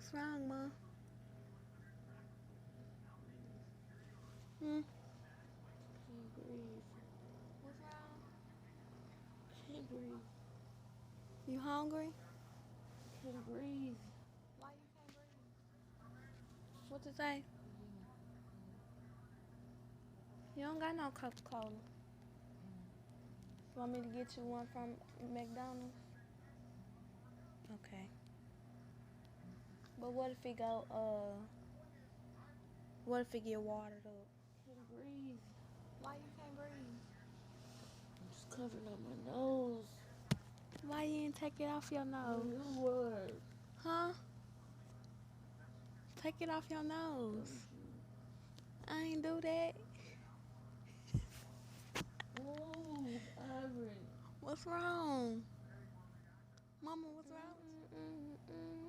What's wrong, Ma? Hmm? Can't breathe. What's wrong? Can't breathe. You hungry? Can't breathe. Why you can't breathe? What to say? You don't got no Coca-Cola. You want me to get you one from McDonald's? Okay. But what if it go, what if it get watered up? Can't breathe. Why you can't breathe? I'm just covering up my nose. Why you didn't take it off your nose? You were. Huh? Take it off your nose. I ain't do that. Oh, Ivory. What's wrong? Mama, what's wrong?